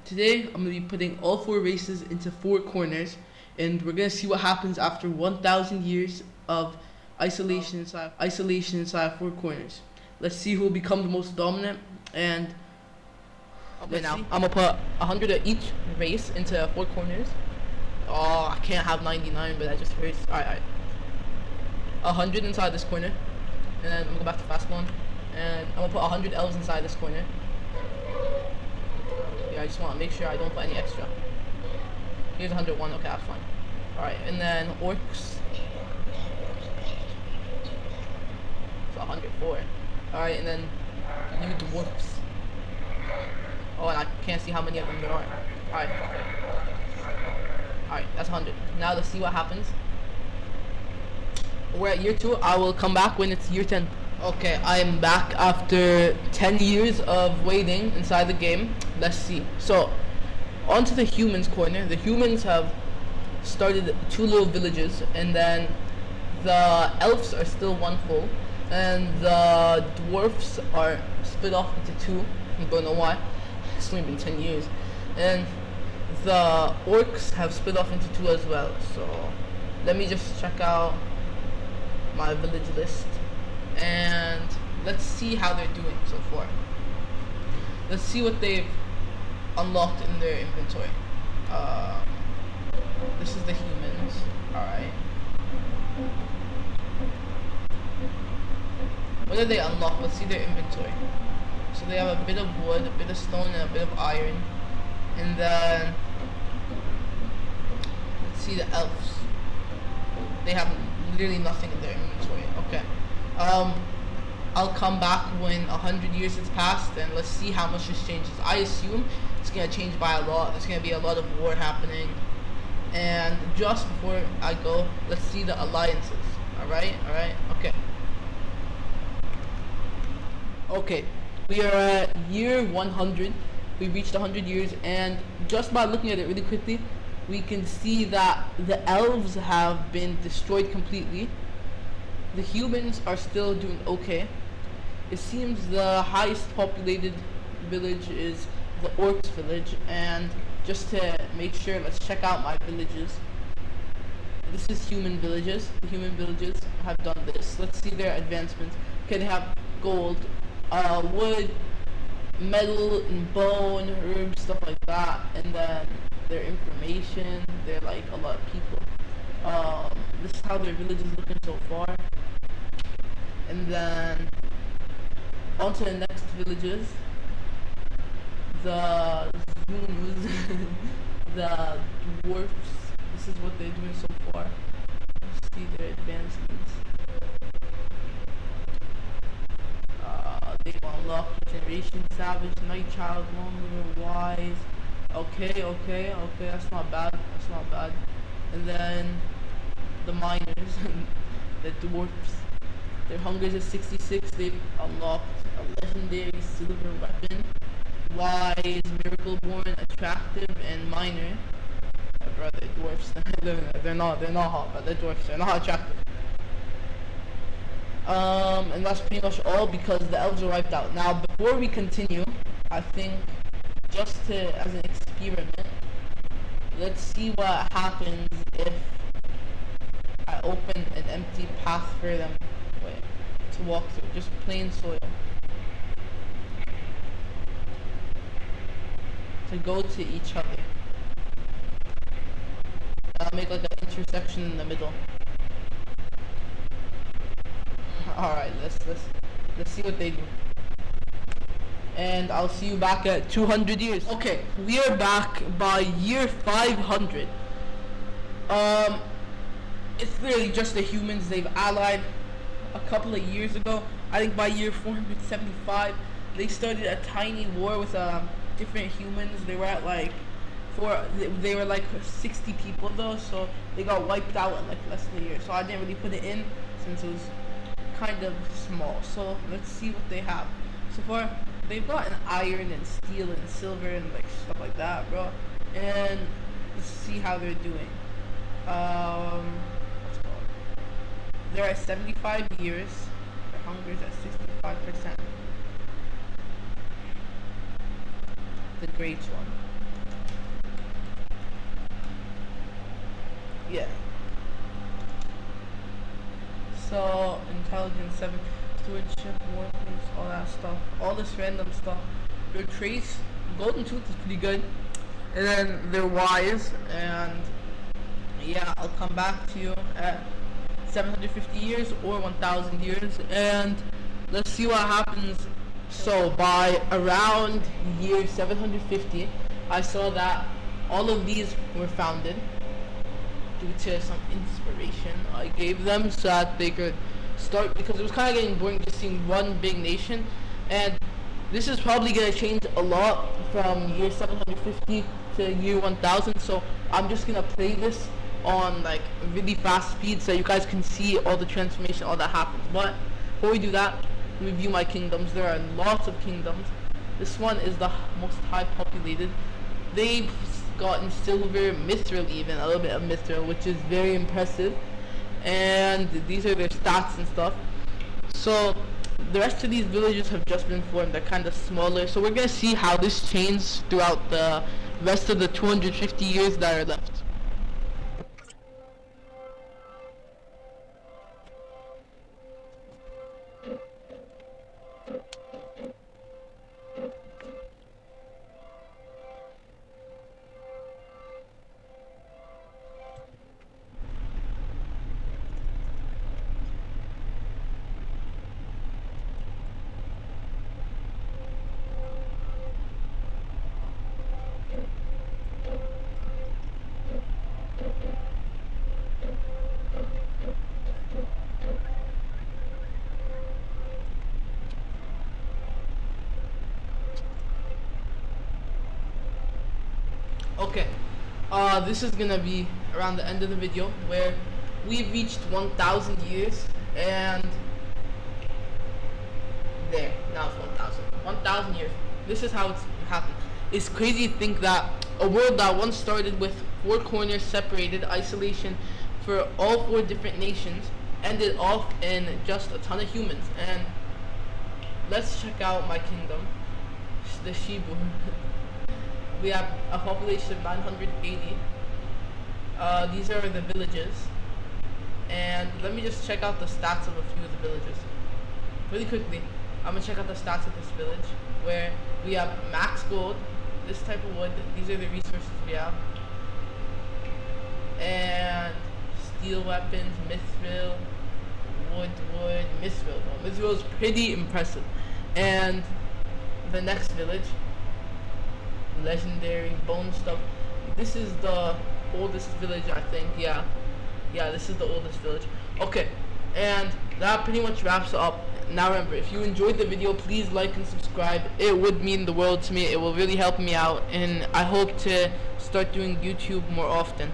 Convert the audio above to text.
Today, I'm going to be putting all four races into four corners, and we're going to see what happens after 1,000 years of isolation inside four corners. Let's see who will become the most dominant, and Okay, now I'm gonna put 100 of each race into four corners. Oh, I can't have 99, but that just hurts. Alright. 100 inside this corner, and then I'm gonna go back to fast one, and I'm gonna put 100 elves inside this corner. Yeah, I just want to make sure I don't put any extra. Here's 101. Okay, that's fine. Alright, and then orcs. So 104. Alright, and then new dwarfs. Oh, and I can't see how many of them there are. Alright. Alright, that's 100. Now let's see what happens. We're at year 2. I will come back when it's year 10. Okay, I am back after 10 years of waiting inside the game. Let's see. So, onto the humans corner. The humans have started 2 little villages, and then the elves are still 1 full, and the dwarfs are split off into 2. I don't know why. It's only been 10 years. And the orcs have split off into 2 as well. So let me just check out my village list, and let's see how they're doing so far. Let's see what they've unlocked in their inventory. This is the humans. Alright. What did they unlock? Let's see their inventory. So they have a bit of wood, a bit of stone, and a bit of iron. And then let's see the elves. They have literally nothing in their inventory. Okay. I'll come back when 100 years has passed, and let's see how much this changes. I assume it's gonna change by a lot. There's gonna be a lot of war happening. And just before I go, let's see the alliances. Alright, okay. Okay, we are at year 100. We reached 100 years, and just by looking at it really quickly, we can see that the elves have been destroyed completely. The humans are still doing okay. It seems the highest populated village is the orcs village, and just to make sure, let's check out my villages. This is human villages. The human villages have done this. Let's see their advancements. Okay, they have gold, wood, metal, and bone, herbs, stuff like that. And then their information, they're like a lot of people. This is how their village is looking so far. And then on to the next villages. The Zulus, the dwarfs. This is what they're doing so far. Let's see their advancements. They've unlocked Generation Savage, Night Child, Longer, Wise. Okay, that's not bad. And then the miners, the dwarfs. Their hunger is 66. They've unlocked a legendary silver weapon. Wise, Miracle Born, Attractive, and Minor. Brother, dwarfs. they're not hot, but they're dwarfs. They're not attractive. And that's pretty much all because the elves are wiped out. Now, before we continue, I think just as an experiment, let's see what happens if I open an empty path for them to walk through, just plain soil. To go to each other. I'll make like an intersection in the middle. Alright, let's see what they do. And I'll see you back at 200 years. Okay, we are back by year 500. It's literally just the humans. They've allied a couple of years ago. I think by year 475, they started a tiny war with different humans. They were at like they were like 60 people though, so they got wiped out in like less than a year. So I didn't really put it in since it was kind of small. So let's see what they have. So far, they've got an iron and steel and silver and like stuff like that, bro. And let's see how they're doing. What's it called? They're at 75 years. Their hunger is at 65%. the grades one. Yeah. So intelligence 7, stewardship, workers, all that stuff, all this random stuff. Their trace, golden tooth is pretty good, and then they're wise, and yeah, I'll come back to you at 750 years or 1,000 years, and let's see what happens. So by around year 750, I saw that all of these were founded due to some inspiration I gave them so that they could start, because it was kind of getting boring just seeing one big nation, and this is probably going to change a lot from year 750 to year 1000, so I'm just going to play this on like really fast speed so you guys can see all the transformation, all that happens. But before we do that, review my kingdoms. There are lots of kingdoms. This one is the most high populated. They've gotten silver, mithril, even a little bit of mithril, which is very impressive, and these are their stats and stuff. So the rest of these villages have just been formed. They're kind of smaller, so we're gonna see how this changes throughout the rest of the 250 years that are left. Okay, this is gonna be around the end of the video where we've reached 1,000 years, and there, now it's 1,000. 1,000 years. This is how it's happened. It's crazy to think that a world that once started with 4 corners, separated, isolation for all 4 different nations, ended off in just a ton of humans. And let's check out my kingdom, the Shibu. We have a population of 980. These are the villages, and let me just check out the stats of a few of the villages really quickly. I'm gonna check out the stats of this village, where we have max gold, this type of wood. These are the resources we have, and steel weapons, mithril, wood, mithril. No, mithril is pretty impressive. And the next village, legendary bone stuff. This is the oldest village, I think. Yeah, this is the oldest village. Okay, and that pretty much wraps up. Now remember, if you enjoyed the video, please like and subscribe. It would mean the world to me. It will really help me out, and I hope to start doing YouTube more often.